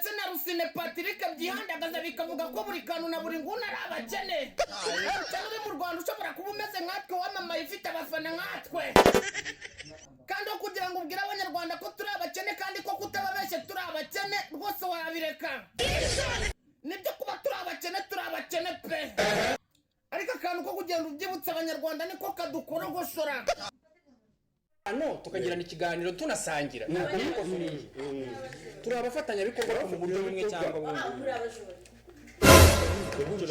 ndetse na Rusine Patrick byihandagaza bikavuga ko buri kantu na buri nguni ari abakene cyangwa uri mu Rwanda ushobora kuba umeze nkatwe wamamaye ufite abafana nkatwe kandi kugira ngo ubwire abanyarwanda ko turi abakene kandi ko kutababeshye turi abakene rwose warabireka nibyo kuba turi abakene pe ariko akantu ko kugenda ubyibutsa abanyarwanda niko kadukorogoshora no tukagirana ikiganiro tunasangira turi abafatanya bikorwa mu buryo bumwe cyangwa bundi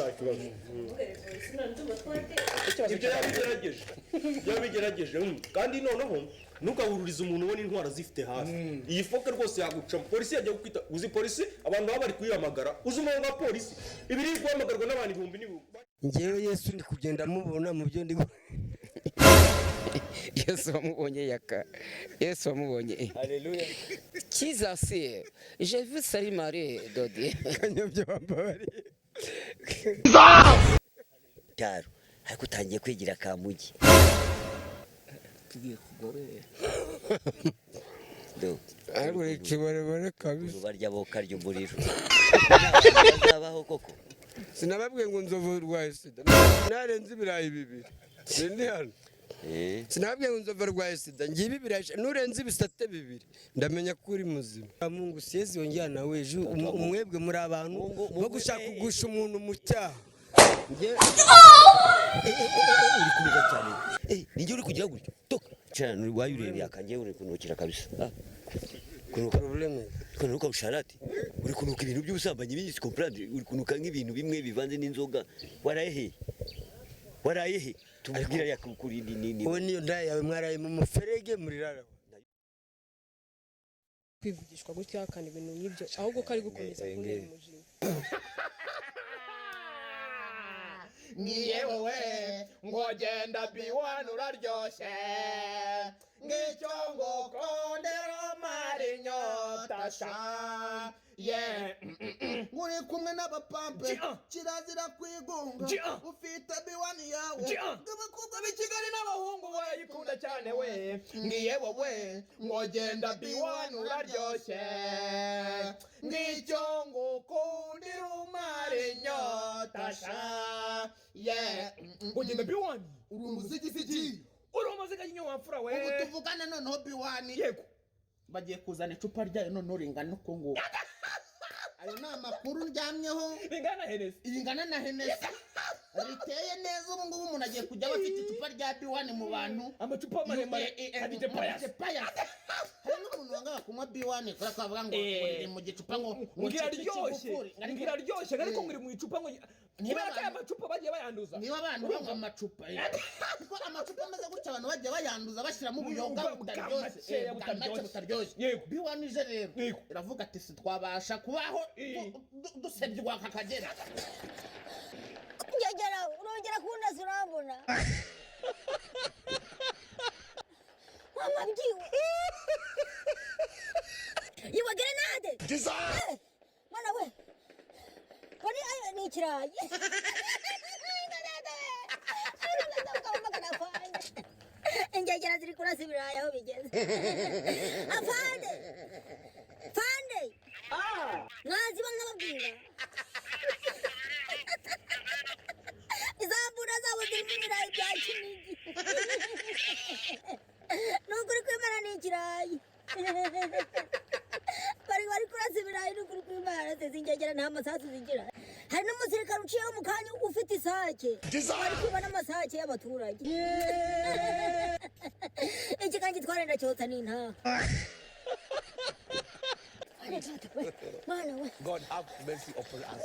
yabigerageje kandi noneho ntukahururize umuntu ubona intwara zifite hafi iyi foke rwose yaguca polisi yajya gukwita uzi polisi abantu baba bari kuyihamagara uzi umuntu wa polisi ibiri guhamagarwa n'abantu ibihumbi n'ibihumbi njyewe Yesu ndi kugenda mubona mu byo ndi Yesu wamubonye yaka Yesu wamubonye Haleluya Jesus j'ai vu Salut Marie Dodi kanyobye bambari cyaro ariko utangiye kwigira kamugi tugiye kugore do ariko ikibarebare kabisa barya boka ry'umuriro zabaho koko sinababwiye ngo nzovu rwaye sida narenze ibirayi bibiri ndi hano sinababwiye ngo nzovu rwaye sida ngiye ibirayi nurenze ibisate bibiri ndamenya ko uri muzima Mungu siezi yongera nawe ejo umwebwe muri abantu bo gushaka kugusha umuntu mu cyaha uri kuvuga cyane nijye uri kugira gutyo toka cyane wayurebe akangiye uri kunukira kabisa kunuka problème kunuka usharati uri kunuka ibintu by'ubusambanyi b'isi comprendre uri kunuka nk'ibintu bimwe bivanze n'inzoga warayehe tubwira yakukuri nini wowe niyo ndaya yawe mwaraye mu muferege muri rara kwivugishwa gutya kandi ibintu nk'ibyo ahubwo kari gukomeza kunyura mu mujyi ngiye wowe ngogenda biwana uraryoshye ngicyo ngukondera mari nyota sha uri kumwe n'abapampe kirazira kwigunga ufite biwani yawe abakobwa b'i Kigali n'abahungu barayikunda cyane we ngiye wowe ngogenda biwani uraryoshye ngicyo ngukundira umari nyota sha ngogenda biwani uri umuzigizigi uri umuzigagi wamfura we ubu tuvugane noneho biwani yego bagiye kuzana icupa ryayo none uringana uko nguko ayo ni amakuru ndyamyeho ingana na Henesi riteye neza ubu ngubu umuntu agiye kujya bafite icupa rya biwani mu bantu amacupa maremare afite payasi hari n'umuntu wanga kunywa biwani kubera ko bavuga ngo uri mu gicupa ngo ngira ryoshye ariko ngiri mu icupa ngo niba aya macupa bagiye bayanduza niba abantu banywa amacupa kuko amacupa ameze gutya abantu bagiye bayanduza bashyiramo ubuyoga butaryoshye biwani ije rero iravuga ati si twabasha kubaho dusebywa aka kagera ngegera urongera kundaza urambona mama byiwe yiwa grenade mana we wari ni ikirayi ngegera ziri kurasa ibirayi aho bigeze afande mwaziba nk'ababwira izambura zabo zirimo ibirayi bya Kinigi nukuri kwimana ni ikirayi bari kurasa ibirayi nukuri kwimana zingegera nta masasu zigira hari n'umusirikare uciyeho mu kanya ufite isake bari kwiba n'amasake y'abaturage iki kanjye twarenda cyotsa n'intaha God have mercy upon us.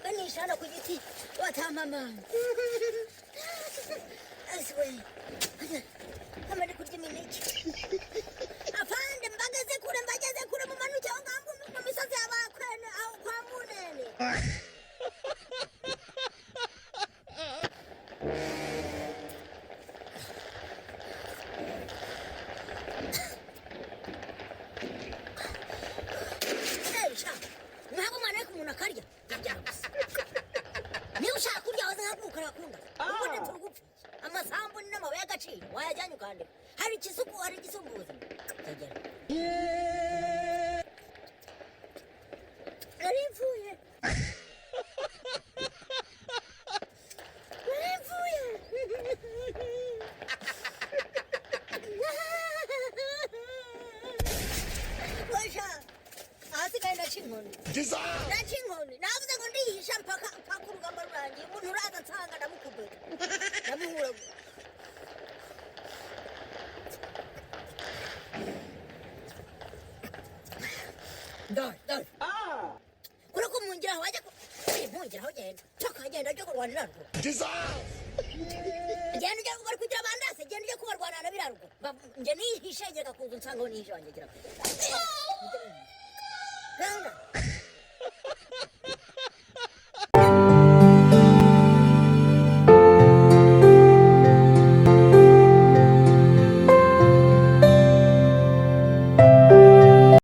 Kanishana ku giti watamama aswe amari kurya imineke afande mbageze kure mu manuke aho ngambu mu misozi y'abakwene aho kwa munene ntabwo mwana ariko umuntu akarya niba ushaka kurya waza nkakuka arakunda ubundi turugupfa amasambu n'amabuye y'agaciro wayajyanye ukandika hari igisumbuzi naripfuye washa ahasigaye ndaca inkoni navuze ngo ndihisha mpaka urugamba rurangiye umuntu uraza nsanga ndamukubita ndamuhura dore kurako mungiraho wajya mungiraho genda genda ujya kurwanira ruguru genda ujya bari kugira bandase genda ujya kubarwana na biraruguru nge nihishe ngera kuza nsanga aho nihishe wanjye gira genda